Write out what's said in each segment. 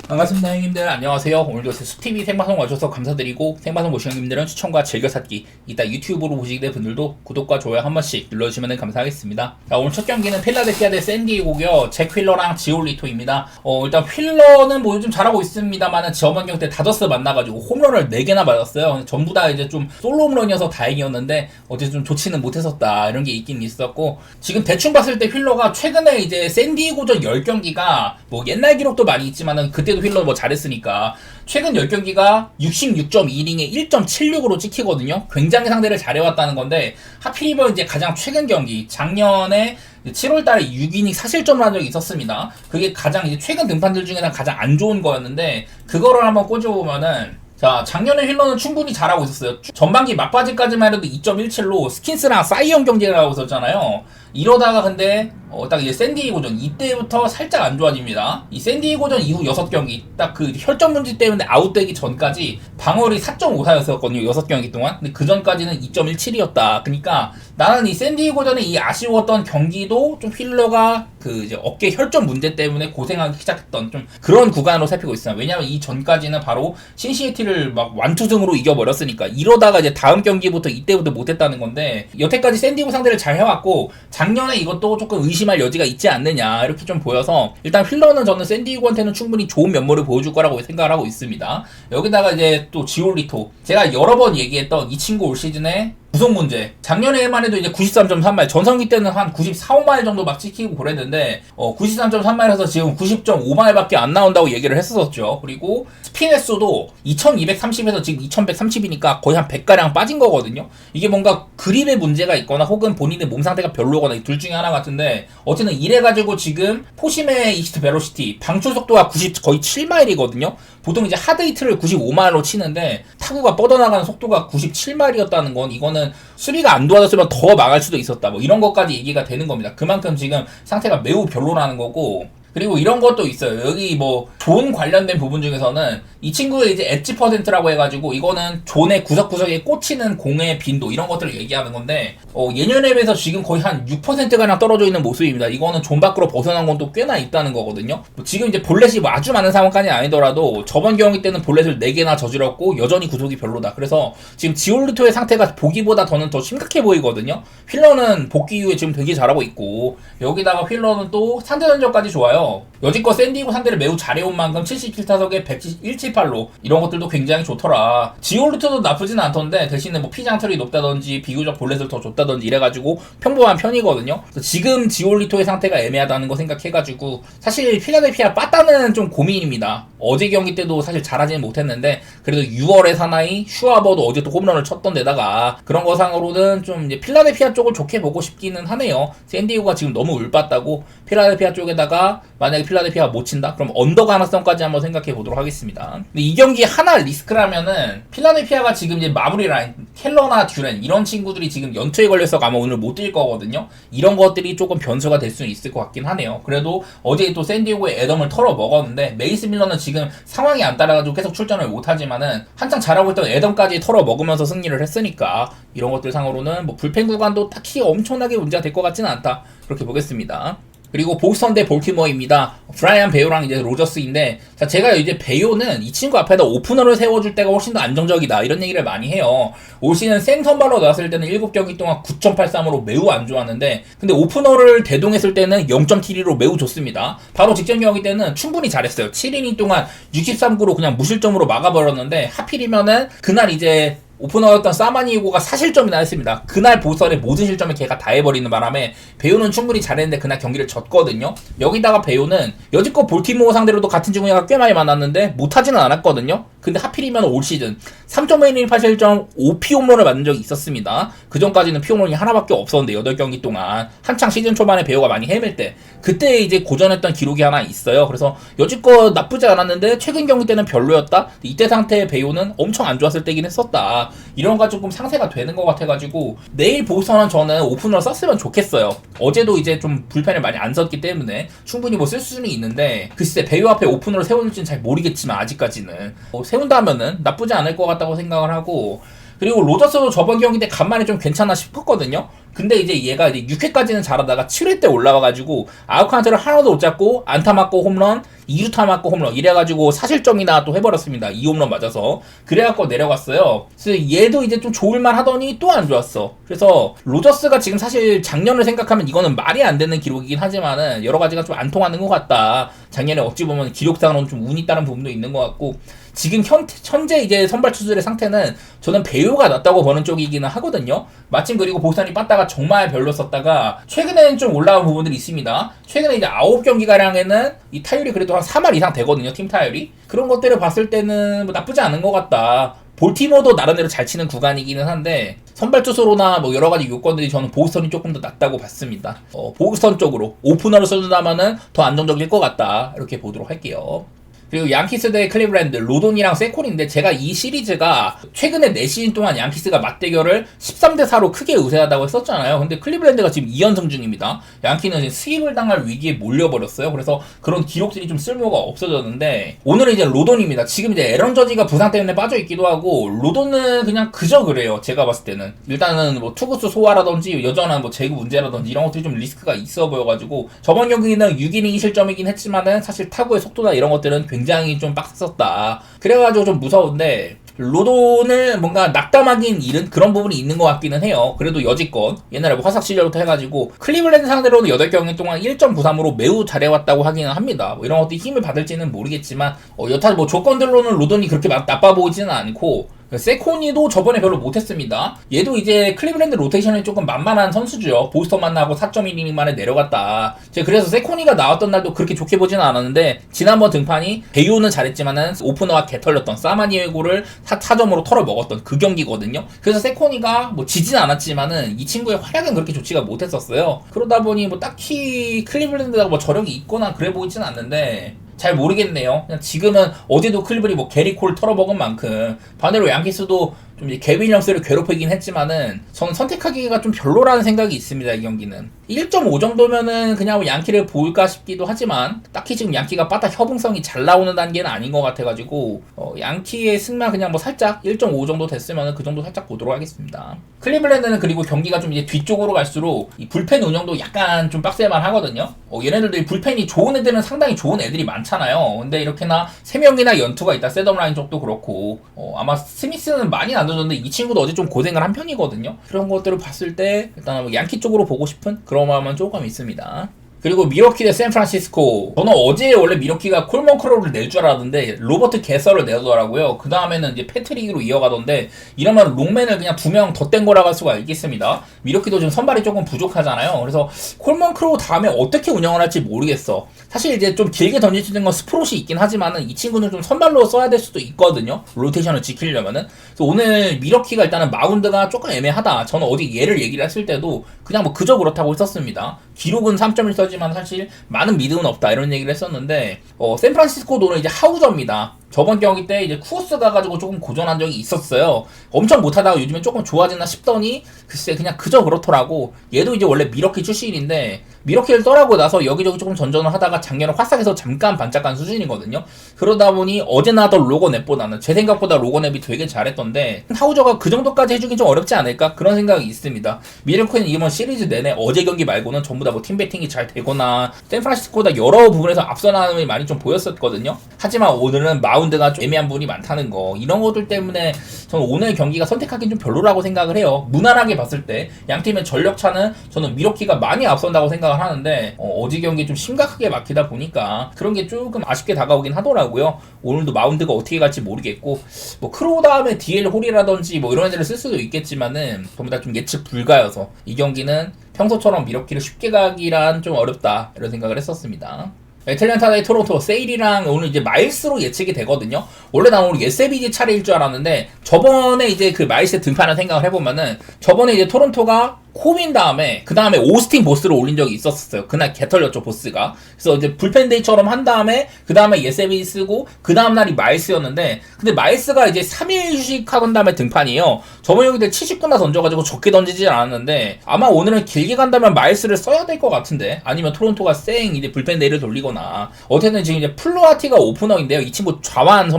반갑습니다 형님들. 안녕하세요. 오늘도 수TV 생방송 와주셔서 감사드리고, 생방송 보시는 형님들은 추천과 즐겨찾기, 이따 유튜브로 보시게 될 분들도 구독과 좋아요 한 번씩 눌러주시면 감사하겠습니다. 자, 오늘 첫 경기는 필라델피아 대 샌디에고고요. 잭 휠러랑 지올리토입니다. 일단 휠러는 뭐 요즘 잘하고 있습니다만은 저번 경기 때 다저스 만나가지고 홈런을 4개나 맞았어요. 전부 다 이제 좀 솔로 홈런이어서 다행이었는데 어제 좀 좋지는 못했었다 이런 게 있긴 있었고, 지금 대충 봤을 때 휠러가 최근에 이제 샌디에고전 10경기가 뭐 옛날 기록도 많이 있지만은 그때도 휠러 뭐 잘했으니까 최근 10경기가 66.2이닝에 1.76으로 찍히거든요. 굉장히 상대를 잘해왔다는 건데, 하필이면 이제 가장 최근 경기 작년에 7월달에 6이닝 사실점을 한 적이 있었습니다. 그게 가장 이제 최근 등판들 중에는 가장 안 좋은 거였는데, 그거를 한번 꽂아보면은, 자, 작년에 휠러는 충분히 잘하고 있었어요. 전반기 막바지까지만 해도 2.17로 스킨스랑 사이언 경쟁을 하고 있었잖아요. 이러다가 근데 딱 이제 샌디에고전 이때부터 살짝 안 좋아집니다. 이 샌디에고전 이후 6경기 딱 그 혈전 문제 때문에 아웃되기 전까지 방어율이 4.54였었거든요. 6경기 동안. 근데 그 전까지는 2.17이었다. 그러니까 나는 이 샌디에고전에 이 아쉬웠던 경기도 좀 휠러가 그 이제 어깨 혈전 문제 때문에 고생하기 시작했던 좀 그런 구간으로 살피고 있습니다. 왜냐면 이 전까지는 바로 신시애티를 막 완투승으로 이겨버렸으니까, 이러다가 이제 다음 경기부터 이때부터 못했다는 건데, 여태까지 샌디에고 상대를 잘 해왔고 작년에 이것도 조금 의심할 여지가 있지 않느냐 이렇게 좀 보여서, 일단 휠러는 저는 샌디에고한테는 충분히 좋은 면모를 보여줄 거라고 생각을 하고 있습니다. 여기다가 이제 또 지올리토, 제가 여러 번 얘기했던 이 친구 올 시즌에 구속 문제, 작년에만 해도 이제 93.3마일, 전성기 때는 한 94, 5마일 정도 막 찍히고 그랬는데 93.3마일에서 지금 90.5마일밖에 안 나온다고 얘기를 했었죠. 그리고 스핀 횟수도 2230에서 지금 2130이니까 거의 한 100가량 빠진 거거든요. 이게 뭔가 그립에 문제가 있거나 혹은 본인의 몸 상태가 별로거나 이 둘 중에 하나 같은데, 어쨌든 이래가지고 지금 포심의 이스트 베로시티 방출 속도가 90 거의 7마일이거든요. 보통 이제 하드 히트를 95마일로 치는데 타구가 뻗어나가는 속도가 97마일이었다는 건, 이거는 수비가 안 도와줬으면 더 망할 수도 있었다, 뭐 이런 것까지 얘기가 되는 겁니다. 그만큼 지금 상태가 매우 별로라는 거고, 그리고 이런 것도 있어요. 여기 뭐 존 관련된 부분 중에서는 이 친구의 이제 엣지 퍼센트라고 해가지고, 이거는 존의 구석구석에 꽂히는 공의 빈도 이런 것들을 얘기하는 건데, 예년에 비해서 지금 거의 한 6%가량 떨어져 있는 모습입니다. 이거는 존 밖으로 벗어난 건 또 꽤나 있다는 거거든요. 뭐 지금 이제 볼넷이 뭐 아주 많은 상황까지는 아니더라도 저번 경기 때는 볼넷을 4개나 저질렀고 여전히 구속이 별로다. 그래서 지금 지올리토의 상태가 보기보다 더 심각해 보이거든요. 휠러는 복귀 이후에 지금 되게 잘하고 있고, 여기다가 휠러는 또 상대 전적까지 좋아요. 여지껏 샌디에고 상대를 매우 잘해온 만큼 77타석에 178로 이런 것들도 굉장히 좋더라. 지올리토도 나쁘진 않던데, 대신에 뭐 피장틀이 높다든지 비교적 볼넷을 더 줬다든지 이래가지고 평범한 편이거든요. 그래서 지금 지올리토의 상태가 애매하다는 거 생각해가지고, 사실 필라델피아 빠따는 좀 고민입니다. 어제 경기 때도 사실 잘하지는 못했는데 그래도 6월에 사나이 슈아버도 어제 또 홈런을 쳤던 데다가 그런 거상으로는 좀 이제 필라델피아 쪽을 좋게 보고 싶기는 하네요. 샌디에고가 지금 너무 울봤다고 필라델피아 쪽에다가 만약에 필라델피아가 못 친다? 그럼 언더 가능성까지 한번 생각해 보도록 하겠습니다. 근데 이 경기 하나 리스크라면은, 필라델피아가 지금 이제 마무리 라인 켈러나 듀렌 이런 친구들이 지금 연투에 걸려서 아마 오늘 못 뛸 거거든요. 이런 것들이 조금 변수가 될 수는 있을 것 같긴 하네요. 그래도 어제 또 샌디에고의 애덤을 털어 먹었는데, 메이스 밀러는 지금 상황이 안 따라가지고 계속 출전을 못하지만은 한창 잘하고 있던 애덤까지 털어 먹으면서 승리를 했으니까, 이런 것들 상으로는 뭐 불펜 구간도 딱히 엄청나게 문제가 될 것 같지는 않다, 그렇게 보겠습니다. 그리고 보스턴 대 볼티모어입니다. 브라이언 베요랑 이제 로저스인데, 자, 제가 이제 베요는 이 친구 앞에다 오프너를 세워줄 때가 훨씬 더 안정적이다 이런 얘기를 많이 해요. 올 시즌 생선발로 나왔을 때는 7경기 동안 9.83으로 매우 안 좋았는데, 근데 오프너를 대동했을 때는 0.72로 매우 좋습니다. 바로 직전 경기 때는 충분히 잘했어요. 7이닝 동안 63구로 그냥 무실점으로 막아버렸는데, 하필이면은 그날 이제 오프너였던 사마니에고가 4실점이나 했습니다. 그날 보스턴의 모든 실점을 걔가 다 해버리는 바람에 베요는 충분히 잘했는데 그날 경기를 졌거든요. 여기다가 베요는 여지껏 볼티모어 상대로도 같은 중위가 꽤 많이 많았는데 못하지는 않았거든요. 근데 하필이면 올 시즌 3.1이닝 8실점 5피 홈런을 맞은 적이 있었습니다. 그 전까지는 피 홈런이 하나밖에 없었는데 8경기 동안 한창 시즌 초반에 베요가 많이 헤맬 때, 그때 이제 고전했던 기록이 하나 있어요. 그래서 여지껏 나쁘지 않았는데 최근 경기 때는 별로였다. 이때 상태의 베요는 엄청 안 좋았을 때긴 했었다. 이런 거가 조금 상세가 되는 것 같아가지고, 내일 보스턴은 저는 오프너를 썼으면 좋겠어요. 어제도 이제 좀 불펜을 많이 안 썼기 때문에 충분히 뭐 쓸 수는 있는데, 글쎄 베요 앞에 오프너를 세워줄지는 잘 모르겠지만 아직까지는 세운다면은 나쁘지 않을 것 같다고 생각을 하고, 그리고 로저스도 저번 경기 때 간만에 좀 괜찮아 싶었거든요. 근데 이제 얘가 이제 6회까지는 잘하다가 7회 때 올라와가지고 아웃카운트를 하나도 못 잡고 안타 맞고 홈런, 2루타 맞고 홈런 이래가지고 사실점이나 또 해버렸습니다. 2홈런 맞아서. 그래갖고 내려갔어요. 그래서 얘도 이제 좀 좋을만 하더니 또 안 좋았어. 그래서 로저스가 지금 사실 작년을 생각하면 이거는 말이 안 되는 기록이긴 하지만은 여러 가지가 좀 안 통하는 것 같다. 작년에 어찌 보면 기록상으로는 좀 운이 따른 부분도 있는 것 같고, 지금 현재 이제 선발 투수들의 상태는 저는 배우가 낫다고 보는 쪽이기는 하거든요. 마침 그리고 보스턴이 빠따가 정말 별로였었다가 최근에는 좀 올라온 부분들이 있습니다. 최근에 이제 9경기가량에는 이 타율이 그래도 한 3할 이상 되거든요. 팀 타율이. 그런 것들을 봤을 때는 뭐 나쁘지 않은 것 같다. 볼티모어도 나름대로 잘 치는 구간이기는 한데 선발 투수로나 뭐 여러 가지 요건들이 저는 보스턴이 조금 더 낫다고 봤습니다. 보스턴 쪽으로 오프너를 써준다면은 더 안정적일 것 같다. 이렇게 보도록 할게요. 그리고 양키스 대 클리블랜드, 로돈이랑 세콜인데 제가 이 시리즈가 최근에 4시즌 동안 양키스가 맞대결을 13대4로 크게 우세하다고 했었잖아요. 근데 클리블랜드가 지금 2연승 중입니다. 양키는 지금 스윕을 당할 위기에 몰려버렸어요. 그래서 그런 기록들이 좀 쓸모가 없어졌는데 오늘은 이제 로돈입니다. 지금 이제 에런 저지가 부상 때문에 빠져있기도 하고 로돈은 그냥 그저 그래요. 제가 봤을 때는. 일단은 뭐 투구수 소화라든지 여전한 뭐 제구 문제라든지 이런 것들이 좀 리스크가 있어 보여가지고 저번 경기는 6이닝 실점이긴 했지만은 사실 타구의 속도나 이런 것들은 굉장히 좀 빡셌었다. 그래가지고 좀 무서운데 로돈을 뭔가 낙담하긴 잃은 그런 부분이 있는 것 같기는 해요. 그래도 여지껏 옛날에 뭐 화삭 시절부터 해가지고 클리블랜드 상대로는 8경기 동안 1.93으로 매우 잘해왔다고 하기는 합니다. 뭐 이런 것들이 힘을 받을지는 모르겠지만 여타 뭐 조건들로는 로돈이 그렇게 나빠 보이지는 않고 세코니도 저번에 별로 못했습니다. 얘도 이제 클리블랜드 로테이션이 조금 만만한 선수죠. 보스턴 만나고 4.1이닝 만에 내려갔다. 제가 그래서 세코니가 나왔던 날도 그렇게 좋게 보지는 않았는데 지난번 등판이 배우는 잘했지만은 오프너와 개털렸던 사마니에고를 4점으로 털어먹었던 그 경기거든요. 그래서 세코니가 뭐 지진 않았지만은 이 친구의 활약은 그렇게 좋지가 못했었어요. 그러다 보니 뭐 딱히 클리블랜드가 뭐 저력이 있거나 그래 보이지는 않는데 잘 모르겠네요. 그냥 지금은 어제도 클리블이 뭐 게리 콜 털어먹은 만큼 반대로 양키스도 좀 이제 개빈 럼스를 괴롭히긴 했지만은 저는 선택하기가 좀 별로라는 생각이 있습니다. 이 경기는 1.5 정도면은 그냥 양키를 보일까 싶기도 하지만 딱히 지금 양키가 빠따 협응성이 잘 나오는 단계는 아닌 것 같아가지고 양키의 승만 그냥 뭐 살짝 1.5 정도 됐으면은 그 정도 살짝 보도록 하겠습니다. 클리블랜드는 그리고 경기가 좀 이제 뒤쪽으로 갈수록 이 불펜 운영도 약간 좀 빡셀만 하거든요. 얘네들도 이 불펜이 좋은 애들은 상당히 좋은 애들이 많잖아요. 근데 이렇게나 3명이나 연투가 있다. 셋업 라인 쪽도 그렇고 아마 스미스는 많이 안 던졌는데 이 친구도 어제 좀 고생을 한 편이거든요. 그런 것들을 봤을 때 일단 뭐 양키 쪽으로 보고 싶은 그런 마음은 조금 있습니다. 그리고 미러키 대 샌프란시스코. 저는 어제 원래 미러키가 콜먼 크로우를 낼 줄 알았는데 로버트 게서를 내더라고요. 그 다음에는 이제 패트릭으로 이어가던데 이러면 롱맨을 그냥 2명 더 뗀 거라고 할 수가 있겠습니다. 미러키도 지금 선발이 조금 부족하잖아요. 그래서 콜먼 크로우 다음에 어떻게 운영을 할지 모르겠어. 사실 이제 좀 길게 던질 수 있는 건 스프롯이 있긴 하지만은 이 친구는 좀 선발로 써야 될 수도 있거든요. 로테이션을 지키려면은. 그래서 오늘 미러키가 일단은 마운드가 조금 애매하다. 저는 어디 얘를 얘기를 했을 때도 그냥 뭐 그저 그렇다고 했었습니다. 기록은 3.1서지만 사실 많은 믿음은 없다 이런 얘기를 했었는데 샌프란시스코도는 이제 하우저입니다. 저번 경기 때 이제 쿠어스 가가지고 조금 고전한 적이 있었어요. 엄청 못하다가 요즘에 조금 좋아지나 싶더니 글쎄 그냥 그저 그렇더라고. 얘도 이제 원래 미러키 출신인데 미러키를 떠나고 나서 여기저기 조금 전전을 하다가 작년에 화싹에서 잠깐 반짝한 수준이거든요. 그러다 보니 어제 나왔던 로건앱보다는 제 생각보다 로건앱이 되게 잘했던데 하우저가 그 정도까지 해주긴 좀 어렵지 않을까 그런 생각이 있습니다. 미러키는 이번 시리즈 내내 어제 경기 말고는 전부 다 뭐 팀 배팅이 잘 되거나 샌프란시스코보다 여러 부분에서 앞서 나감이 많이 좀 보였었거든요. 하지만 오늘은 마운드가 좀 애매한 부분이 많다는 거 이런 것들 때문에 저는 오늘 경기가 선택하기는 좀 별로라고 생각을 해요. 무난하게 봤을 때 양팀의 전력차는 저는 미러키가 많이 앞선다고 생각을 하는데 어제 경기 좀 심각하게 막히다 보니까 그런 게 조금 아쉽게 다가오긴 하더라고요. 오늘도 마운드가 어떻게 갈지 모르겠고 뭐 크로우 다음에 DL 홀이라든지 뭐 이런 애들을 쓸 수도 있겠지만은 전부 다 좀 예측 불가여서 이 경기는 평소처럼 미러키를 쉽게 가기란 좀 어렵다 이런 생각을 했었습니다. 애틀랜타 대 토론토 세일이랑 오늘 이제 마일스로 예측이 되거든요. 원래 나 오늘 SBG 차례일 줄 알았는데 저번에 이제 그 마일스 등판을 생각을 해보면은 저번에 이제 토론토가 코빈 다음에 그 다음에 오스틴 보스를 올린 적이 있었어요. 그날 개털렸죠 보스가. 그래서 이제 불펜데이처럼 한 다음에 그 다음에 예세비 쓰고 그 다음 날이 마일스였는데 근데 마일스가 이제 3일 휴식하고 다음에 등판이에요. 저번 경기 때 70구나 던져가지고 적게 던지진 않았는데 아마 오늘은 길게 간다면 마일스를 써야 될 것 같은데 아니면 토론토가 쌩 이제 불펜데이를 돌리거나 어쨌든 지금 이제 플로아티가 오프너인데요. 이 친구 좌완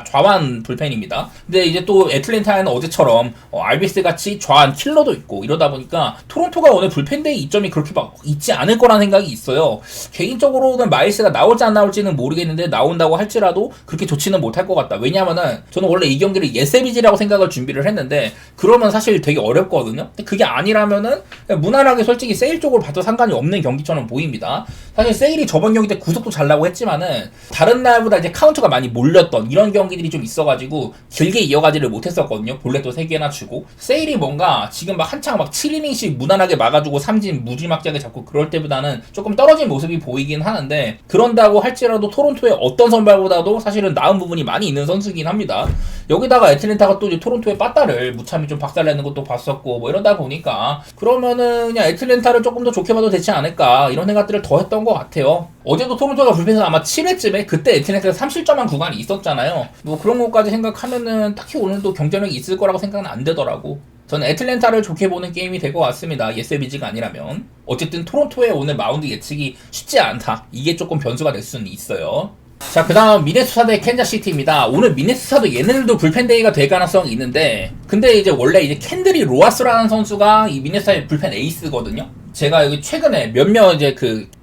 좌완 불펜입니다. 근데 이제 또 애틀랜타에는 어제처럼 알비스 같이 좌완 킬러도 있고 이러다 보니까 보니까 토론토가 오늘 불펜데이 이점이 그렇게 막 있지 않을 거라는 생각이 있어요. 개인적으로는 마일스가 나올지 안 나올지는 모르겠는데 나온다고 할지라도 그렇게 좋지는 못할 것 같다. 왜냐하면은 저는 원래 이 경기를 예세비지라고 생각을 준비를 했는데 그러면 사실 되게 어렵거든요. 근데 그게 아니라면은 무난하게 솔직히 세일 쪽으로 봐도 상관이 없는 경기처럼 보입니다. 사실 세일이 저번 경기 때 구속도 잘 나고 했지만은 다른 날보다 이제 카운터가 많이 몰렸던 이런 경기들이 좀 있어가지고 길게 이어가지를 못했었거든요. 볼넷도 3개나 주고 세일이 뭔가 지금 막 한창 막 7이닝씩 무난하게 막아주고 삼진 무지막지하게 잡고 그럴 때보다는 조금 떨어진 모습이 보이긴 하는데 그런다고 할지라도 토론토의 어떤 선발보다도 사실은 나은 부분이 많이 있는 선수긴 합니다. 여기다가 애틀랜타가 또 이제 토론토의 빠따를 무참히 좀 박살내는 것도 봤었고 뭐 이러다 보니까 그러면은 그냥 애틀랜타를 조금 더 좋게 봐도 되지 않을까 이런 생각들을 더 했던 것 같아요. 어제도 토론토가 불펜에서 아마 7회쯤에 그때 애틀랜타가 3실점한 구간이 있었잖아요. 뭐 그런 것까지 생각하면은 딱히 오늘도 경쟁력이 있을 거라고 생각은 안 되더라고. 저는 애틀랜타를 좋게 보는 게임이 될 것 같습니다. 예세비지가 아니라면. 어쨌든 토론토의 오늘 마운드 예측이 쉽지 않다. 이게 조금 변수가 될 수는 있어요. 자, 그 다음 미네소타 대 캔자시티입니다. 오늘 미네소타도 얘네들도 불펜데이가 될 가능성이 있는데 근데 이제 원래 이제 캔들이 로하스라는 선수가 이 미네소타의 불펜 에이스거든요. 제가 여기 최근에 몇몇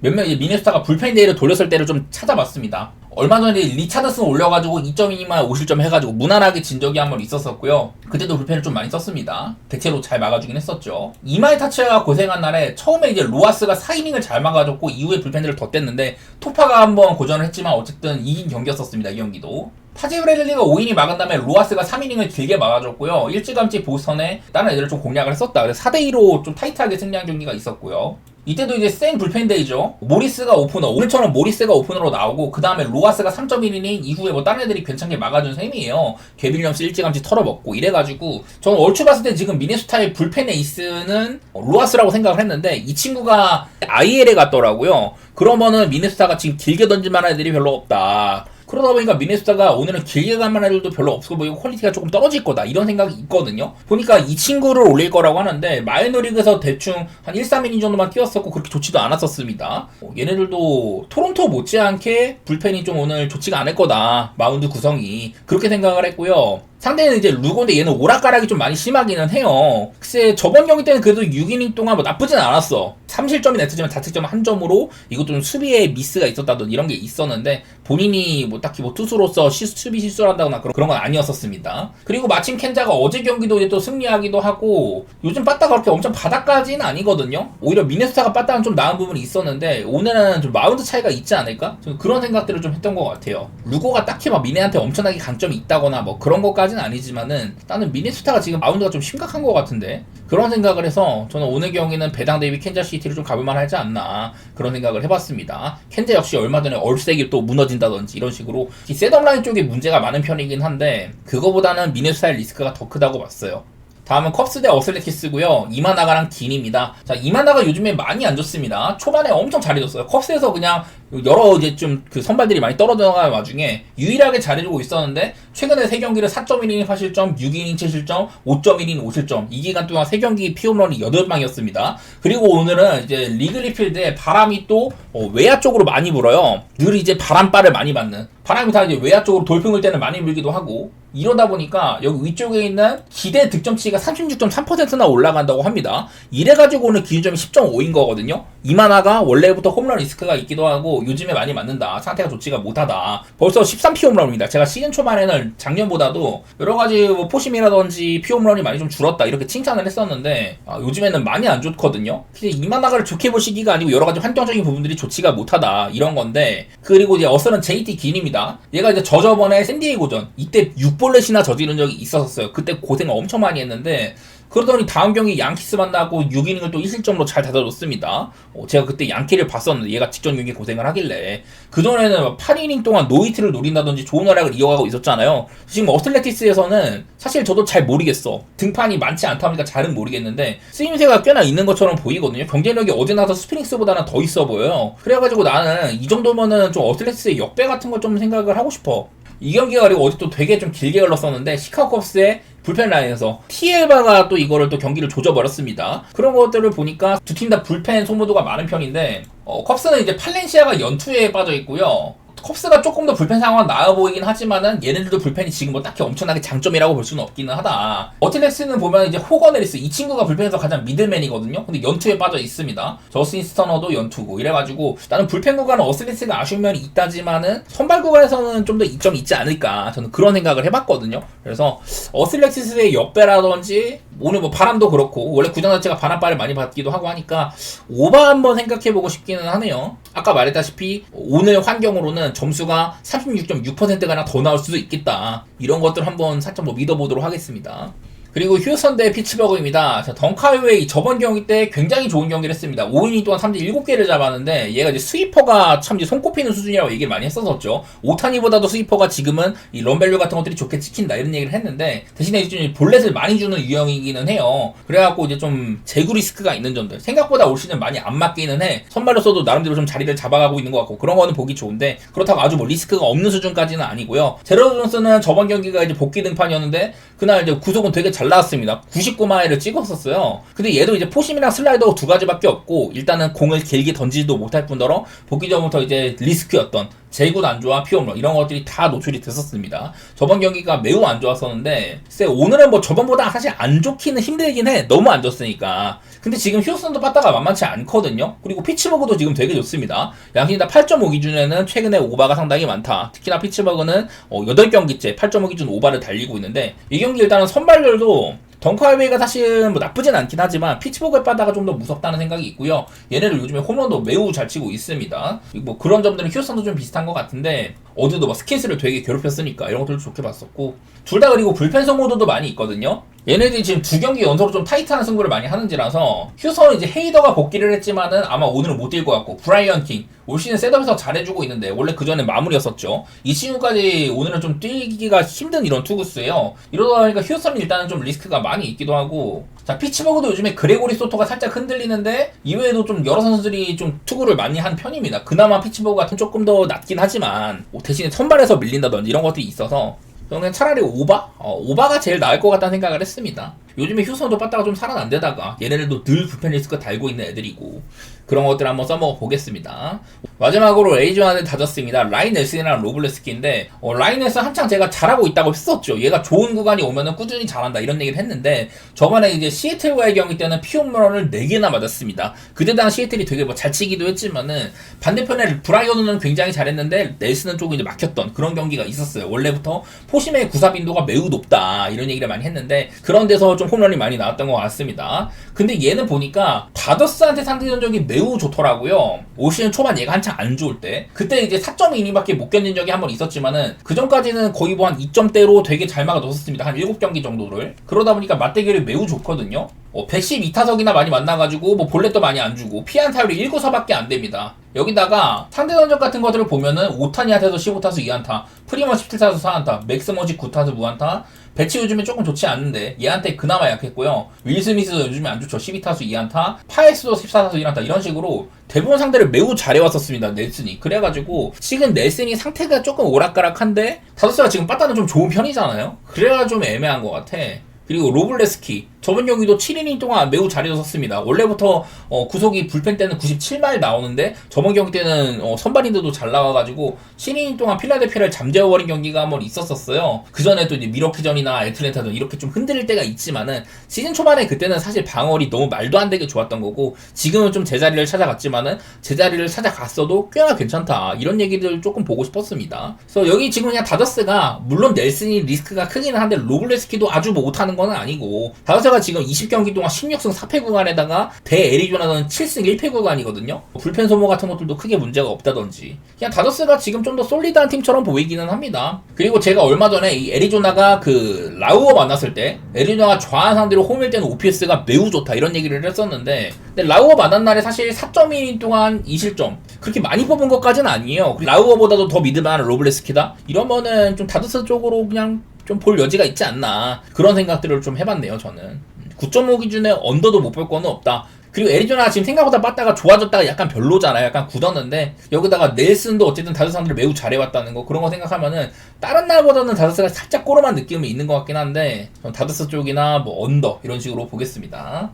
미네소타가 불펜데이를 돌렸을 때를 좀 찾아봤습니다. 얼마 전에 리차드슨 올려가지고 2.2만 5실점 해가지고 무난하게 진 적이 한 번 있었었고요. 그때도 불펜을 좀 많이 썼습니다. 대체로 잘 막아주긴 했었죠. 이마이 타츠가 고생한 날에 처음에 이제 로하스가 4이닝을 잘 막아줬고 이후에 불펜들을 더 뗐는데 토파가 한번 고전을 했지만 어쨌든 이긴 경기였었습니다. 이 경기도. 파지브레들리가 5이닝 막은 다음에 로하스가 3이닝을 길게 막아줬고요. 일찌감치 보스턴에 다른 애들을 좀 공략을 했었다. 그래서 4대2로 좀 타이트하게 승리한 경기가 있었고요. 이때도 이제 센 불펜데이죠. 모리스가 오프너, 오늘처럼 모리스가 오프너로 나오고 그 다음에 로하스가 3.1이닝 이후에 뭐 다른 애들이 괜찮게 막아준 셈이에요. 개빌리엄스 일찌감치 털어먹고 이래가지고 저는 얼추 봤을 때 지금 미네소타의 불펜 에이스는 로하스라고 생각을 했는데 이 친구가 IL에 갔더라고요. 그러면은 미네소타가 지금 길게 던질 만한 애들이 별로 없다. 그러다 보니까 미네소타가 오늘은 길게 갈 만한 애들도 별로 없어 보이고 퀄리티가 조금 떨어질 거다 이런 생각이 있거든요. 보니까 이 친구를 올릴 거라고 하는데 마이너리그에서 대충 한 1, 3이닝 정도만 뛰었었고 그렇게 좋지도 않았었습니다. 얘네들도 토론토 못지않게 불펜이 좀 오늘 좋지가 않을 거다. 마운드 구성이 그렇게 생각을 했고요. 상대는 이제 루고인데 얘는 오락가락이 좀 많이 심하기는 해요. 글쎄 저번 경기 때는 그래도 6이닝 동안 뭐 나쁘진 않았어. 3실점이 냈지만 다득점 1점으로 이것도 좀 수비에 미스가 있었다던 이런 게 있었는데 본인이 뭐 딱히 뭐 투수로서 수비 실수를 한다거나 그런 건 아니었었습니다. 그리고 마침 켄자가 어제 경기도 이제 또 승리하기도 하고 요즘 빠따가 그렇게 엄청 바닥까지는 아니거든요. 오히려 미네소타가 빠따는 좀 나은 부분이 있었는데 오늘은 좀 마운드 차이가 있지 않을까? 좀 그런 생각들을 좀 했던 것 같아요. 루고가 딱히 막 미네한테 엄청나게 강점이 있다거나 뭐 그런 것까지 아니지만은 나는 미네소타가 지금 마운드가 좀 심각한 것 같은데 그런 생각을 해서 저는 오늘 경기는 배당 대비 캔자시티를 좀 가볼만 하지 않나 그런 생각을 해봤습니다. 캔자 역시 얼마 전에 얼색이 또 무너진다든지 이런 식으로 셋업라인 쪽에 문제가 많은 편이긴 한데 그거보다는 미네소타의 리스크가 더 크다고 봤어요. 다음은 컵스 대 어슬레티스고요. 이마나가랑 긴입니다. 자, 이마나가 요즘에 많이 안 좋습니다. 초반에 엄청 잘해줬어요. 컵스에서 그냥 여러 이제 좀 그 선발들이 많이 떨어져나가는 와중에 유일하게 잘해주고 있었는데 최근에 3경기를 4.1이닝 8실점, 6이닝 7실점, 5.1이닝 5실점 이 기간 동안 3경기 피홈런이 8방이었습니다. 그리고 오늘은 이제 리글리 필드에 바람이 또 외야 쪽으로 많이 불어요. 늘 이제 바람바를 많이 받는 바람이 다 이제 외야 쪽으로 돌풍을 때는 많이 불기도 하고 이러다 보니까 여기 위쪽에 있는 기대 득점치가 36.3%나 올라간다고 합니다. 이래가지고 오늘 기준점이 10.5인 거거든요. 이마나가 원래부터 홈런 리스크가 있기도 하고 요즘에 많이 맞는다. 상태가 좋지가 못하다. 벌써 13피 홈런입니다. 제가 시즌 초반에는 작년보다도 여러가지 뭐 포심이라든지 피 홈런이 많이 좀 줄었다 이렇게 칭찬을 했었는데 요즘에는 많이 안 좋거든요. 이마나가를 좋게 볼 시기가 아니고 여러가지 환경적인 부분들이 좋지가 못하다 이런 건데 그리고 이제 어슬은 JT 긴입니다. 얘가 이제 저번에 샌디에이고전 이때 6볼넷이나 저지른 적이 있었어요. 그때 고생을 엄청 많이 했는데 그러더니 다음 경기 양키스 만나고 6이닝을 또 1실점으로 잘 닫아줬습니다. 제가 그때 양키를 봤었는데 얘가 직전 경기 고생을 하길래 그전에는 8이닝 동안 노히트를 노린다든지 좋은 활약을 이어가고 있었잖아요. 지금 어슬레티스에서는 사실 저도 잘 모르겠어. 등판이 많지 않다 보니까 잘은 모르겠는데 쓰임새가 꽤나 있는 것처럼 보이거든요. 경쟁력이 어제 나서 스프링스보다는 더 있어 보여요. 그래가지고 나는 이 정도면은 좀 어슬레티스의 역배 같은 걸 좀 생각을 하고 싶어. 이 경기가 그리고 어제 또 되게 좀 길게 흘렀었는데 시카고 컵스의 불펜 라인에서 티엘바가 또 이거를 또 경기를 조져버렸습니다. 그런 것들을 보니까 두 팀 다 불펜 소모도가 많은 편인데 컵스는 이제 팔렌시아가 연투에 빠져 있고요. 컵스가 조금 더 불펜 상황은 나아 보이긴 하지만은 얘네들도 불펜이 지금 뭐 딱히 엄청나게 장점이라고 볼 수는 없기는 하다. 어틸렉스는 보면 이제 호거네리스 이 친구가 불펜에서 가장 미들맨이거든요. 근데 연투에 빠져 있습니다. 저스틴 스터너도 연투고 이래가지고 나는 불펜 구간은 어슬렉스가 아쉬운 면이 있다지만은 선발 구간에서는 좀 더 이점이 있지 않을까 저는 그런 생각을 해봤거든요. 그래서 어슬렉시스의 역배라든지 오늘 뭐 바람도 그렇고 원래 구장 자체가 바람바를 많이 받기도 하고 하니까 오바 한번 생각해보고 싶기는 하네요. 아까 말했다시피 오늘 환경으로는 점수가 36.6%가나 더 나올 수도 있겠다. 이런 것들 한번 살짝 뭐 믿어보도록 하겠습니다. 그리고 휴스턴 대 피츠버그입니다. 자, 덩카웨이 저번 경기 때 굉장히 좋은 경기를 했습니다. 5이닝 동안 3진 7개를 잡았는데 얘가 이제 스위퍼가 참 이제 손꼽히는 수준이라고 얘기를 많이 했었었죠. 오타니보다도 스위퍼가 지금은 이 런밸류 같은 것들이 좋게 찍힌다 이런 얘기를 했는데 대신에 이제 볼넷을 많이 주는 유형이기는 해요. 그래갖고 이제 좀 재구 리스크가 있는 점들 생각보다 올 시즌 많이 안 맞기는 해. 선발로서도 나름대로 좀 자리를 잡아가고 있는 것 같고 그런 거는 보기 좋은데 그렇다고 아주 뭐 리스크가 없는 수준까지는 아니고요. 제러드 존스는 저번 경기가 이제 복귀 등판이었는데 그날 이제 구속은 되게 잘 나왔습니다. 99마일을 찍었었어요. 근데 얘도 이제 포심이랑 슬라이더 두 가지밖에 없고 일단은 공을 길게 던지지도 못할 뿐더러 복귀 전부터 이제 리스크였던 제구 난조와 피홈런 이런 것들이 다 노출이 됐었습니다. 저번 경기가 매우 안 좋았었는데 글쎄 오늘은 뭐 저번보다 사실 안 좋기는 힘들긴 해. 너무 안 좋으니까. 근데 지금 휴스턴도 빠따가 만만치 않거든요. 그리고 피츠버그도 지금 되게 좋습니다. 양팀 다 8.5 기준에는 최근에 오바가 상당히 많다. 특히나 피츠버그는 8경기째 8.5 기준 오바를 달리고 있는데 이 경기 일단은 선발들도 덩카웨이가 사실 뭐 나쁘진 않긴 하지만 피츠버그의 바다가 좀 더 무섭다는 생각이 있고요. 얘네들 요즘에 홈런도 매우 잘 치고 있습니다. 뭐 그런 점들은 휴스턴도 좀 비슷한 것 같은데 어제도 막 스킨스를 되게 괴롭혔으니까 이런 것들도 좋게 봤었고 둘 다 그리고 불펜 성모도도 많이 있거든요. 얘네들이 지금 두 경기 연속으로 좀 타이트한 승부를 많이 하는지라서 휴스턴은 이제 헤이더가 복귀를 했지만은 아마 오늘은 못 뛸 것 같고 브라이언 킹 올 시즌 셋업에서 잘해주고 있는데 원래 그 전에 마무리였었죠. 이 친구까지 오늘은 좀 뛰기가 힘든 이런 투구수예요. 이러다 보니까 휴스턴이 일단은 좀 리스크가 많이 있기도 하고 자 피츠버그도 요즘에 그레고리 소토가 살짝 흔들리는데 이외에도 좀 여러 선수들이 좀 투구를 많이 한 편입니다. 그나마 피츠버그 같은 조금 더 낫긴 하지만 대신에 선발에서 밀린다든지 이런 것들이 있어서 저는 차라리 오바가 제일 나을 것 같다는 생각을 했습니다. 요즘에 휴스턴도 빠따가 좀 살아난데다가 얘네들도 늘 불펜 리스크 달고 있는 애들이고 그런 것들 한번 써먹어 보겠습니다. 마지막으로 애리조나 대 다저스입니다. 라인 넬슨이랑 로블레스키인데 라인 넬슨 한창 제가 잘하고 있다고 했었죠. 얘가 좋은 구간이 오면은 꾸준히 잘한다 이런 얘기를 했는데 저번에 이제 시애틀과의 경기 때는 피홈런을 4개나 맞았습니다. 그때 당시 시애틀이 되게 뭐 잘 치기도 했지만은 반대편에 브라이언은 굉장히 잘했는데 넬슨은 조금 이제 막혔던 그런 경기가 있었어요. 원래부터 포심의 구사 빈도가 매우 높다 이런 얘기를 많이 했는데 그런 데서 좀 홈런이 많이 나왔던 것 같습니다. 근데 얘는 보니까 다저스한테 상대 전적이 매우 좋더라고요. 올 시즌 초반 얘가 한창 안 좋을 때 그때 이제 4.2이닝밖에 못 견딘 적이 한 번 있었지만은 그 전까지는 거의 뭐 한 2점대로 되게 잘 막아 넣었습니다. 한 7경기 정도를. 그러다 보니까 맞대결이 매우 좋거든요. 112타석이나 많이 만나가지고 뭐 볼넷도 많이 안 주고 피안 타율이 1구사밖에 안 됩니다. 여기다가 상대 전적 같은 것들을 보면은 오타니한테서 15타수 2안타, 프리먼 17타수 4안타, 맥스머지 9타수 무안타, 배치 요즘에 조금 좋지 않는데 얘한테 그나마 약했고요. 윌 스미스도 요즘에 안 좋죠. 12타수 2안타, 파엑스도 14타수 1안타 이런 식으로 대부분 상대를 매우 잘해왔었습니다. 넬슨이. 그래가지고 지금 넬슨이 상태가 조금 오락가락한데 다저스가 지금 빠따는 좀 좋은 편이잖아요. 그래가 좀 애매한 것 같아. 그리고 로블레스키 저번 경기도 7이닝 동안 매우 잘해줬었습니다. 원래부터 구속이 불펜 때는 97마일 나오는데 저번 경기 때는 선발인들도 잘 나와가지고 7이닝 동안 필라델피아를 잠재워버린 경기가 한번 있었었어요. 그 전에 또 이제 미러키전이나 애틀랜타전 이렇게 좀 흔들릴 때가 있지만은 시즌 초반에 그때는 사실 방어리 너무 말도 안 되게 좋았던 거고 지금은 좀 제자리를 찾아갔지만은 제자리를 찾아갔어도 꽤나 괜찮다 이런 얘기를 조금 보고 싶었습니다. 그래서 여기 지금 그냥 다저스가 물론 넬슨이 리스크가 크기는 한데 로블레스키도 아주 뭐 못하는 건 아니고 다저스가 지금 20경기 동안 16승 4패 구간에다가 대 애리조나는 7승 1패 구간이거든요. 불펜 소모 같은 것들도 크게 문제가 없다든지 그냥 다저스가 지금 좀 더 솔리드한 팀처럼 보이기는 합니다. 그리고 제가 얼마 전에 이 애리조나가 그 라우어 만났을 때 애리조나가 좌한 상대로 홈일 때는 OPS가 매우 좋다 이런 얘기를 했었는데 근데 라우어 만난 날에 사실 4.2이닝 동안 2실점 그렇게 많이 뽑은 것까지는 아니에요. 라우어보다도 더 믿을만한 로블레스키다? 이러면은 좀 다저스 쪽으로 그냥 좀 볼 여지가 있지 않나 그런 생각들을 좀 해봤네요. 저는 9.5 기준에 언더도 못 볼 거는 없다. 그리고 애리조나 지금 생각보다 빠따가 좋아졌다가 약간 별로잖아요. 약간 굳었는데 여기다가 넬슨도 어쨌든 다저스 상대를 매우 잘해왔다는 거 그런 거 생각하면은 다른 날보다는 다저스가 살짝 꼬름한 느낌이 있는 것 같긴 한데 다저스 쪽이나 뭐 언더 이런 식으로 보겠습니다.